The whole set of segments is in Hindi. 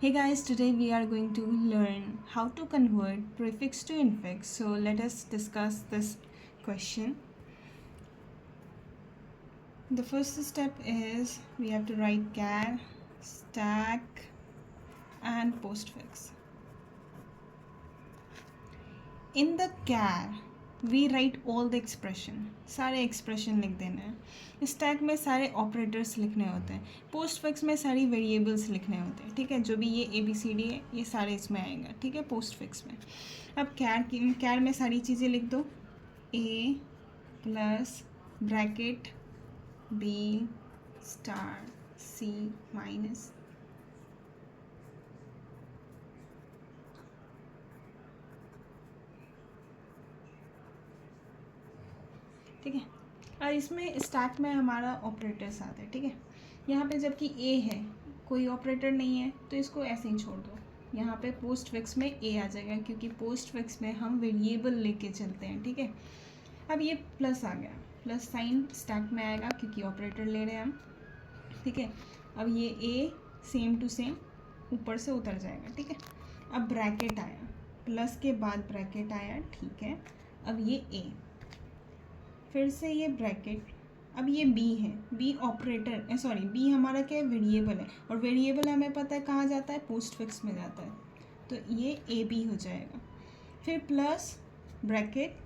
Hey guys, today we are going to learn how to convert prefix to infix. So let us discuss this question. The first step is we have to write char, stack and postfix. In the char we write all the expression, सारे एक्सप्रेशन लिख देना है. स्टैक में सारे ऑपरेटर्स लिखने होते हैं. पोस्टफिक्स में सारी वेरिएबल्स लिखने होते हैं. ठीक है, जो भी ये ABCD है ये सारे इसमें आएगा. ठीक है, पोस्टफिक्स में. अब कैर में सारी चीज़ें लिख दो. A plus bracket B star C minus. ठीक है, और इसमें स्टैक में हमारा ऑपरेटर्स आते हैं. ठीक है, यहाँ पे जबकि ए है, कोई ऑपरेटर नहीं है, तो इसको ऐसे ही छोड़ दो. यहाँ पे पोस्टफिक्स में ए आ जाएगा क्योंकि पोस्टफिक्स में हम वेरिएबल लेके चलते हैं. ठीक है, अब ये प्लस आ गया, प्लस साइन स्टैक में आएगा क्योंकि ऑपरेटर ले रहे हैं हम. ठीक है, अब ये ए सेम टू सेम ऊपर से उतर जाएगा. ठीक है, अब ब्रैकेट आया, प्लस के बाद ब्रैकेट आया. ठीक है, अब ये ए, फिर से ये ब्रैकेट. अब ये बी है, बी ऑपरेटर सॉरी बी हमारा क्या है, वेरिएबल है. और वेरिएबल हमें पता है कहाँ जाता है, पोस्टफिक्स में जाता है. तो ये ए बी हो जाएगा. फिर प्लस ब्रैकेट,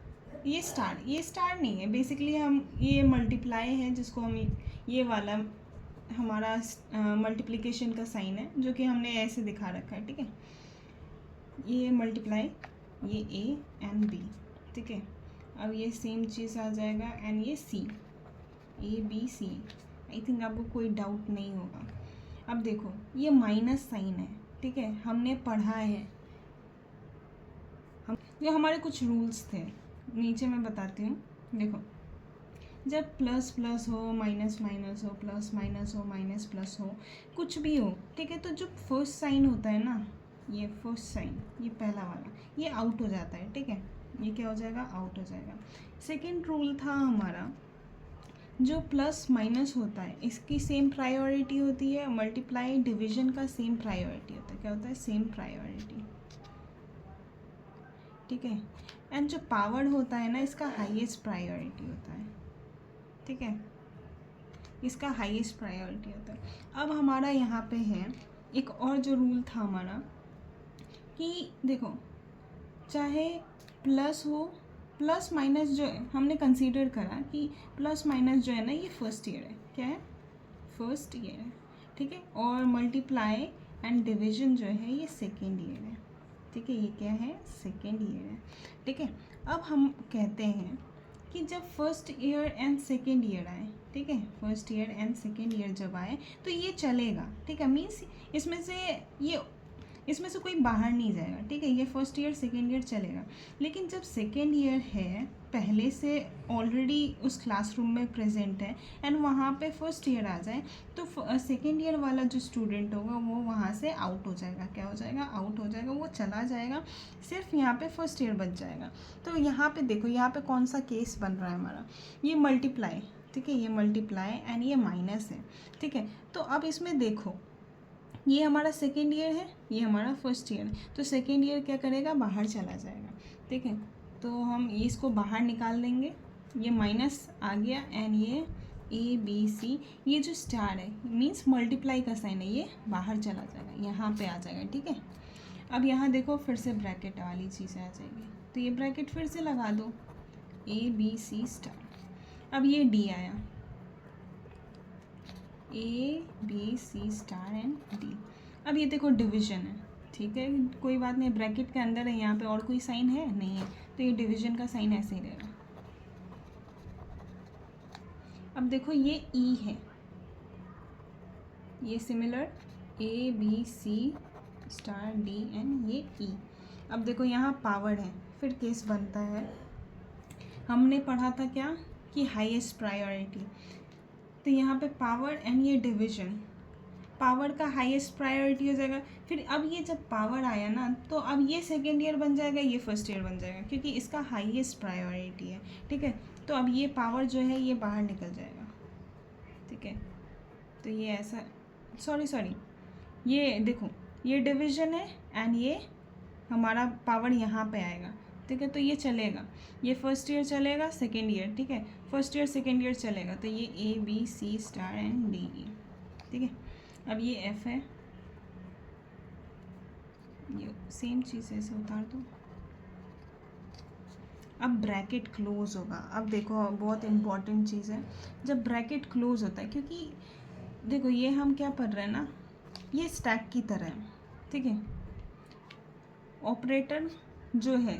ये स्टार नहीं है. बेसिकली हम ये मल्टीप्लाई है जिसको हम ये वाला हमारा मल्टीप्लिकेशन का साइन है जो कि हमने ऐसे दिखा रखा है. ठीक है, ये मल्टीप्लाई, ये ए एंड बी. ठीक है, अब ये सेम चीज़ आ जाएगा एंड ये सी, ABC. आई थिंक आपको कोई डाउट नहीं होगा. अब देखो ये माइनस साइन है. ठीक है, हमने पढ़ा है, हम जो हमारे कुछ रूल्स थे नीचे मैं बताती हूँ. देखो, जब प्लस प्लस हो, माइनस माइनस हो, प्लस माइनस हो, माइनस प्लस हो, कुछ भी हो. ठीक है, तो जो फर्स्ट साइन होता है ना, ये फर्स्ट साइन, ये पहला वाला, ये आउट हो जाता है. ठीक है, ये क्या हो जाएगा, आउट हो जाएगा. सेकंड रूल था हमारा, जो प्लस माइनस होता है इसकी सेम प्रायोरिटी होती है. मल्टीप्लाई डिवीजन का सेम प्रायोरिटी होता है. क्या होता है, सेम प्रायोरिटी. ठीक है, एंड जो पावर होता है ना, इसका हाईएस्ट प्रायोरिटी होता है. ठीक है, इसका हाईएस्ट प्रायोरिटी होता है. अब हमारा यहाँ पे है एक और जो रूल था हमारा कि देखो, चाहे प्लस हो, प्लस माइनस जो है हमने कंसीडर करा कि प्लस माइनस जो है ना ये फर्स्ट ईयर है. क्या है, फर्स्ट ईयर है. ठीक है, और मल्टीप्लाई एंड डिवीजन जो है ये सेकेंड ईयर है. ठीक है, ये क्या है, सेकेंड ईयर है. ठीक है, अब हम कहते हैं कि जब first year and second year आए, ठीक है, first year and second year जब आए तो ये चलेगा. ठीक है, मीन्स इसमें से कोई बाहर नहीं जाएगा. ठीक है, ये फर्स्ट ईयर सेकेंड ईयर चलेगा. लेकिन जब सेकेंड ईयर है, पहले से ऑलरेडी उस क्लासरूम में प्रेजेंट है एंड वहाँ पे फर्स्ट ईयर आ जाए तो सेकेंड ईयर वाला जो स्टूडेंट होगा वो वहाँ से आउट हो जाएगा. क्या हो जाएगा, आउट हो जाएगा, वो चला जाएगा. सिर्फ यहाँ पे फर्स्ट ईयर बच जाएगा. तो यहाँ पे देखो, यहाँ पे कौन सा केस बन रहा है हमारा, ये मल्टीप्लाई. ठीक है, ये मल्टीप्लाई एंड ये माइनस है. ठीक है, तो अब इसमें देखो, ये हमारा सेकेंड ईयर है, ये हमारा फर्स्ट ईयर है. तो सेकेंड ईयर क्या करेगा, बाहर चला जाएगा. ठीक है, तो हम इसको बाहर निकाल देंगे. ये माइनस आ गया एंड ये ABC, ये जो स्टार है मीन्स मल्टीप्लाई का साइन है, ये बाहर चला जाएगा, यहाँ पे आ जाएगा. ठीक है, अब यहाँ देखो फिर से ब्रैकेट वाली चीज़ें आ जाएगी. तो ये ब्रैकेट फिर से लगा दो, ABC स्टार. अब ये D आया, ABC स्टार एंड D. अब ये देखो डिवीजन है. ठीक है, कोई बात नहीं, ब्रैकेट के अंदर है, यहाँ पे और कोई साइन है नहीं है, तो ये डिवीजन का साइन ऐसे ही रहेगा. अब देखो ये E है, ये similar ABC star D and ये E. अब देखो यहाँ पावर है, फिर केस बनता है, हमने पढ़ा था क्या कि हाईएस्ट प्रायोरिटी. तो यहाँ पे पावर एंड ये डिवीजन, पावर का हाईएस्ट प्रायोरिटी हो जाएगा. फिर अब ये जब पावर आया ना, तो अब ये सेकेंड ईयर बन जाएगा, ये फर्स्ट ईयर बन जाएगा क्योंकि इसका हाईएस्ट प्रायोरिटी है. ठीक है, तो अब ये पावर जो है ये बाहर निकल जाएगा. ठीक है, तो ये ऐसा, सॉरी ये देखो, ये डिवीजन है एंड ये हमारा पावर यहाँ पे आएगा, ठीक है। तो ये चलेगा, ये फर्स्ट ईयर चलेगा, सेकेंड ईयर, ठीक है, फर्स्ट ईयर सेकेंड ईयर चलेगा। तो ये A B C star and D E, ठीक है। अब ये एफ है, ये सेम चीज़ ऐसे उतार दो। अब ब्रैकेट क्लोज होगा। अब देखो बहुत इम्पॉर्टेंट चीज़ है, जब ब्रैकेट क्लोज होता है, क्योंकि देखो ये हम क्या पढ़ रहे हैं ना, ये स्टैक की तरह है, ठीक है। ऑपरेटर जो है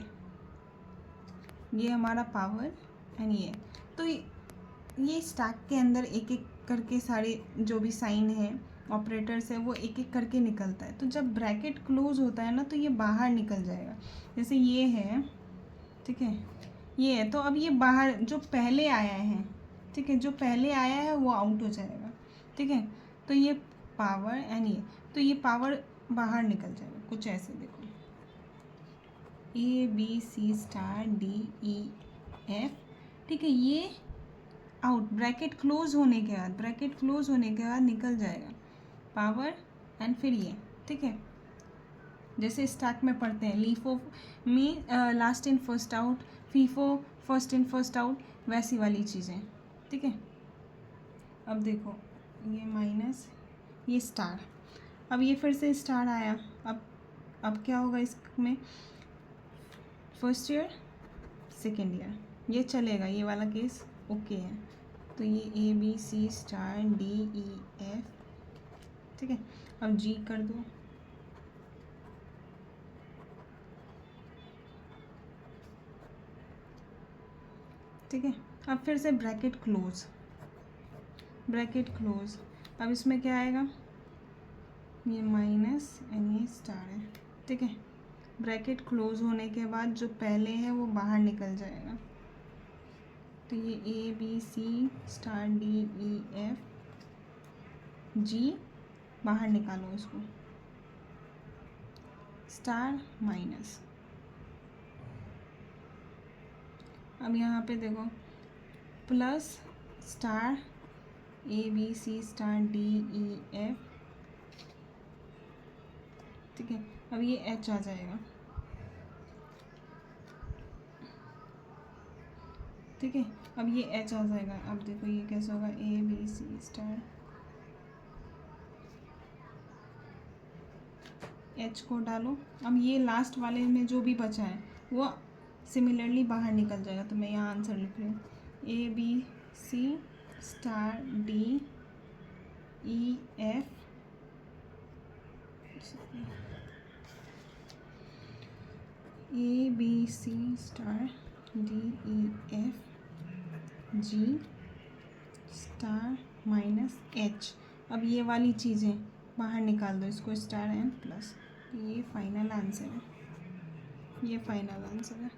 ये हमारा पावर एंड ये, तो ये स्टैक के अंदर एक एक करके सारे जो भी साइन है ऑपरेटर्स है वो एक एक करके निकलता है। तो जब ब्रैकेट क्लोज होता है ना तो ये बाहर निकल जाएगा। जैसे ये है, ठीक है, ये है, तो अब ये बाहर जो पहले आया है, ठीक है, जो पहले आया है वो आउट हो जाएगा, ठीक है। तो ये पावर एंड ये, तो ये पावर बाहर निकल जाएगा कुछ ऐसे। देखो A B C star D E F, ठीक है, ये आउट, ब्रैकेट क्लोज होने के बाद, ब्रैकेट क्लोज होने के बाद निकल जाएगा पावर एंड फिर ये, ठीक है। जैसे स्टैक में पढ़ते हैं लीफो में last in first out, FIFO first in first out, वैसी वाली चीज़ें, ठीक है। अब देखो ये माइनस, ये स्टार, अब ये फिर से स्टार आया। अब क्या होगा इसमें, फर्स्ट ईयर सेकेंड ईयर, ये चलेगा, ये वाला केस ओके है। तो ये A B C star D E F, ठीक है। अब जी कर दो, ठीक है। अब फिर से ब्रैकेट क्लोज, ब्रैकेट क्लोज। अब इसमें क्या आएगा, ये माइनस एंड ये स्टार है, ठीक है। ब्रैकेट क्लोज होने के बाद जो पहले है वो बाहर निकल जाएगा। तो ये A B C star D E F G, बाहर निकालो इसको, स्टार माइनस। अब यहाँ पे देखो plus star A B C star D E F, ठीक है। अब ये एच आ जाएगा, ठीक है। अब ये एच आ जाएगा। अब देखो ये कैसे होगा, A B C star, H को डालो। अब ये लास्ट वाले में जो भी बचा है वो सिमिलरली बाहर निकल जाएगा। तो मैं यहाँ आंसर लिख रही हूँ, A B C star D E F, A B C star D E F G star minus H. अब ये वाली चीज़ें बाहर निकाल दो, इसको स्टार एन प्लस। ये फाइनल आंसर है, ये फाइनल आंसर है।